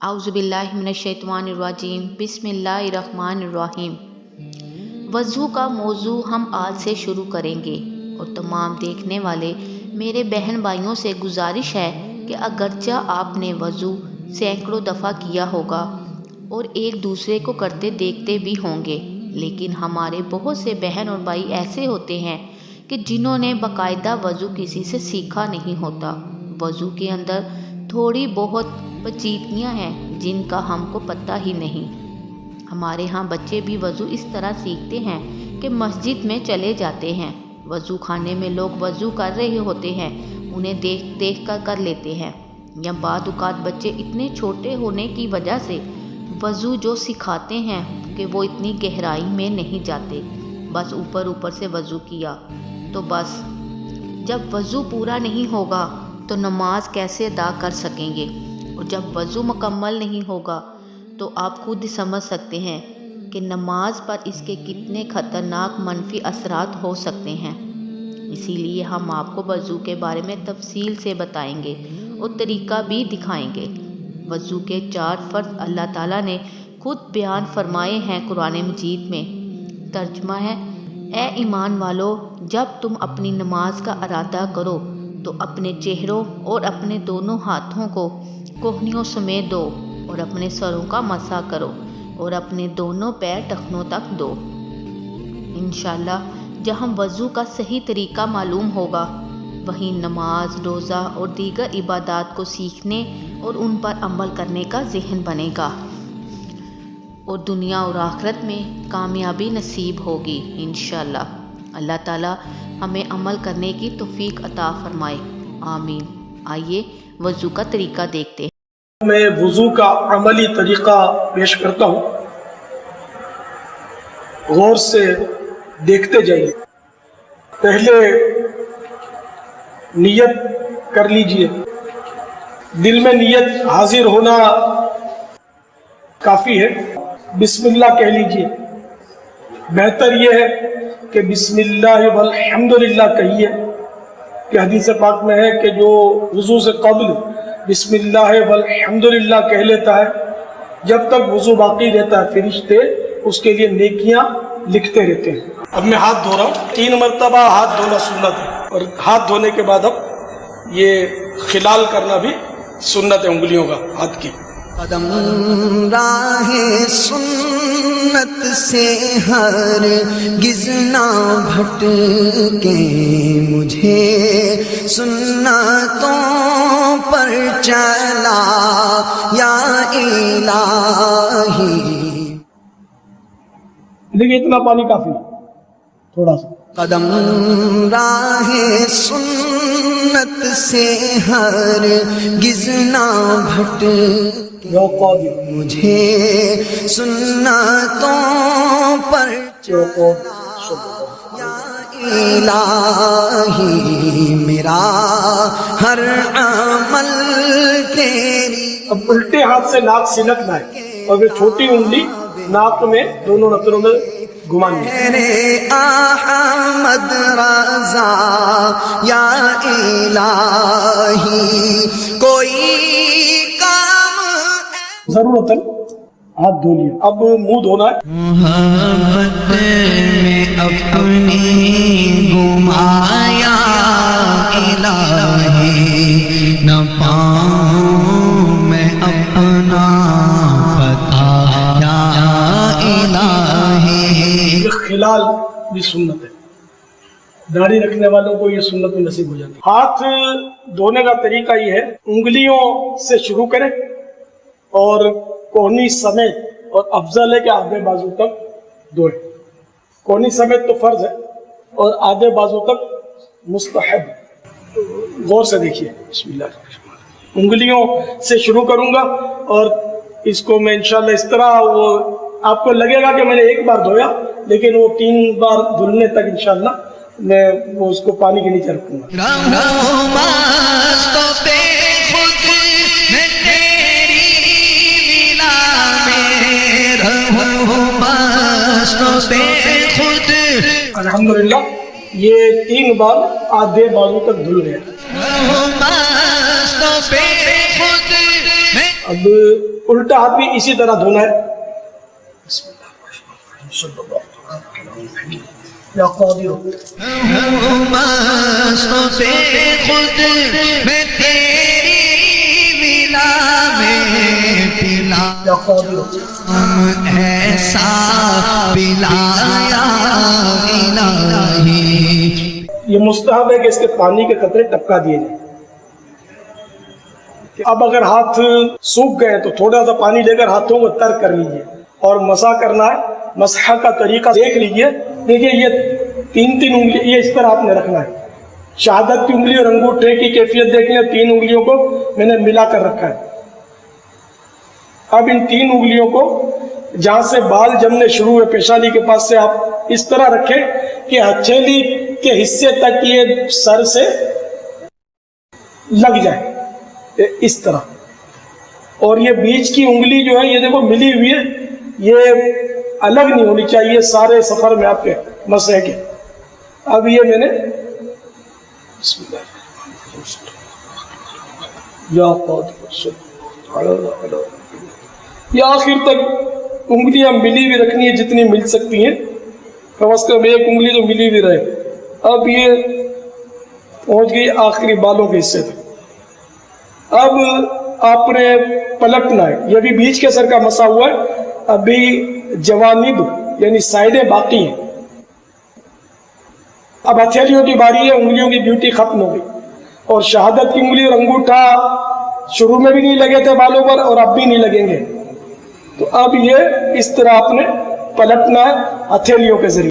اعوذ باللہ من الشیطان الرجیم بسم اللہ الرحمن الرحیم۔ وضو کا موضوع ہم آج سے شروع کریں گے اور تمام دیکھنے والے میرے بہن بھائیوں سے گزارش ہے کہ اگرچہ آپ نے وضو سینکڑوں دفعہ کیا ہوگا اور ایک دوسرے کو کرتے دیکھتے بھی ہوں گے، لیکن ہمارے بہت سے بہن اور بھائی ایسے ہوتے ہیں کہ جنہوں نے باقاعدہ وضو کسی سے سیکھا نہیں ہوتا۔ وضو کے اندر تھوڑی بہت پیچیدگیاں ہیں جن کا ہم کو پتہ ہی نہیں۔ ہمارے ہاں بچے بھی وضو اس طرح سیکھتے ہیں کہ مسجد میں چلے جاتے ہیں، وضو خانے میں لوگ وضو کر رہے ہوتے ہیں، انہیں دیکھ دیکھ کر لیتے ہیں، یا بعض اوقات بچے اتنے چھوٹے ہونے کی وجہ سے وضو جو سکھاتے ہیں کہ وہ اتنی گہرائی میں نہیں جاتے، بس اوپر اوپر سے وضو کیا تو بس۔ جب وضو پورا نہیں ہوگا تو نماز کیسے ادا کر سکیں گے، اور جب وضو مکمل نہیں ہوگا تو آپ خود سمجھ سکتے ہیں کہ نماز پر اس کے کتنے خطرناک منفی اثرات ہو سکتے ہیں۔ اسی لیے ہم آپ کو وضو کے بارے میں تفصیل سے بتائیں گے اور طریقہ بھی دکھائیں گے۔ وضو کے 4 فرض اللہ تعالیٰ نے خود بیان فرمائے ہیں قرآن مجید میں۔ ترجمہ ہے: اے ایمان والو، جب تم اپنی نماز کا ارادہ کرو تو اپنے چہروں اور اپنے دونوں ہاتھوں کو کوہنیوں سمیت دو اور اپنے سروں کا مسح کرو اور اپنے دونوں پیر ٹخنوں تک دو۔ انشاءاللہ جہاں وضو کا صحیح طریقہ معلوم ہوگا وہیں نماز، روزہ اور دیگر عبادات کو سیکھنے اور ان پر عمل کرنے کا ذہن بنے گا، اور دنیا اور آخرت میں کامیابی نصیب ہوگی انشاءاللہ۔ اللہ تعالیٰ ہمیں عمل کرنے کی توفیق عطا فرمائے، آمین۔ آئیے وضو کا طریقہ دیکھتے ہیں۔ میں وضو کا عملی طریقہ پیش کرتا ہوں، غور سے دیکھتے جائیے۔ پہلے نیت کر لیجئے، دل میں نیت حاضر ہونا کافی ہے۔ بسم اللہ کہہ لیجئے، بہتر یہ ہے کہ بسم اللہ والحمدللہ کہیے کہ حدیث پاک میں ہے کہ جو وضو سے قبل بسم اللہ والحمدللہ کہہ لیتا ہے، جب تک وضو باقی رہتا ہے فرشتے اس کے لیے نیکیاں لکھتے رہتے ہیں۔ اب میں ہاتھ دھو رہا ہوں، 3 مرتبہ ہاتھ دھونا سنت ہے، اور ہاتھ دھونے کے بعد اب یہ خلال کرنا بھی سنت ہے انگلیوں کا ہاتھ کی۔ قدم راہ سنت سے ہرگز نہ بھٹکے، مجھے سنتوں پر چلا یا الہی۔ لیکن اتنا پانی کافی ہے، تھوڑا سا۔ قدم راہ سنت سے ہرگز نہ بھٹکے، مجھے سنتوں پر چلا یا الہی، میرا ہر عمل تیری۔ اب الٹے ہاتھ سے ناک سلکنا ہے اور پھر چھوٹی انگلی ناک میں دونوں نظروں میں گھمانی ہے۔ میرے احمد رضا یا الہی، کوئی ضرورت ہاتھ دھو لیا، اب منہ دھونا ہے۔ محبت میں اپنی گمایا الہی، نہ پاؤں میں اپنا بتایا الہی۔ یہ خلال بھی سنت ہے، داڑھی رکھنے والوں کو یہ سنت میں نصیب ہو جاتی ہے۔ ہاتھ دھونے کا طریقہ یہ ہے، انگلیوں سے شروع کریں اور کوہنی سمیت، اور افضل ہے کہ آدھے بازو تک دھوئیں۔ کوہنی سمیت تو فرض ہے اور آدھے بازو تک مستحب۔ غور سے دیکھیے، بسم اللہ الرحمن الرحیم۔ انگلیوں سے شروع کروں گا اور اس کو میں انشاءاللہ اس طرح، وہ آپ کو لگے گا کہ میں نے ایک بار دھویا، لیکن وہ 3 بار دھلنے تک انشاءاللہ میں وہ اس کو پانی کے نیچے رکھوں گا۔ الحمدللہ یہ 3 بار آدھے بازو تک دھل گیا۔ اب الٹا ہاتھ بھی اسی طرح دھونا ہے. یا قادر مست خود میں تیری ولا میں پلا یا قادر ایسا پلایا الہی. یہ مستحب ہے کہ اس کے پانی کے قطرے ٹپکا دیے جائیں. اب اگر ہاتھ سوکھ گئے تو تھوڑا سا پانی لے کر ہاتھوں کو تر کر لیجئے اور مسح کرنا ہے. مسح کا طریقہ دیکھ لیجئے. دیکھیے یہ تین انگلی یہ اس طرح آپ نے رکھنا ہے. شہادت کی انگلی اور انگوٹھے کی کیفیت دیکھ لیں. 3 انگلیوں کو میں نے ملا کر رکھا ہے. اب ان 3 انگلیوں کو جہاں سے بال جمنے شروع ہوئے پیشانی کے پاس سے آپ اس طرح رکھیں کہ ہتھیلی کے حصے تک یہ سر سے لگ جائے اس طرح. اور یہ بیچ کی انگلی جو ہے یہ دیکھو ملی ہوئی ہے, یہ الگ نہیں ہونی چاہیے سارے سفر میں آپ کے مسح کے. اب یہ میں نے بسم اللہ یا قادر یہ آخر تک انگلیاں ملی ہوئی رکھنی ہے جتنی مل سکتی ہیں. کم از کم ایک انگلی تو ملی ہوئی رہے. اب یہ پہنچ گئی آخری بالوں کے حصے تک. اب آپ نے پلٹنا ہے. یہ بھی بیچ کے سر کا مسا ہوا ہے. ابھی جوانب یعنی سائڈیں باقی ہیں. اب ہتھیلیوں کی باری ہے. انگلیوں کی ڈیوٹی ختم ہو گئی اور شہادت کی انگلی اور انگوٹھا شروع میں بھی نہیں لگے تھے بالوں پر اور اب بھی نہیں لگیں گے. تو اب یہ اس طرح آپ نے پلٹنا ہے ہتھیلیوں کے ذریعے.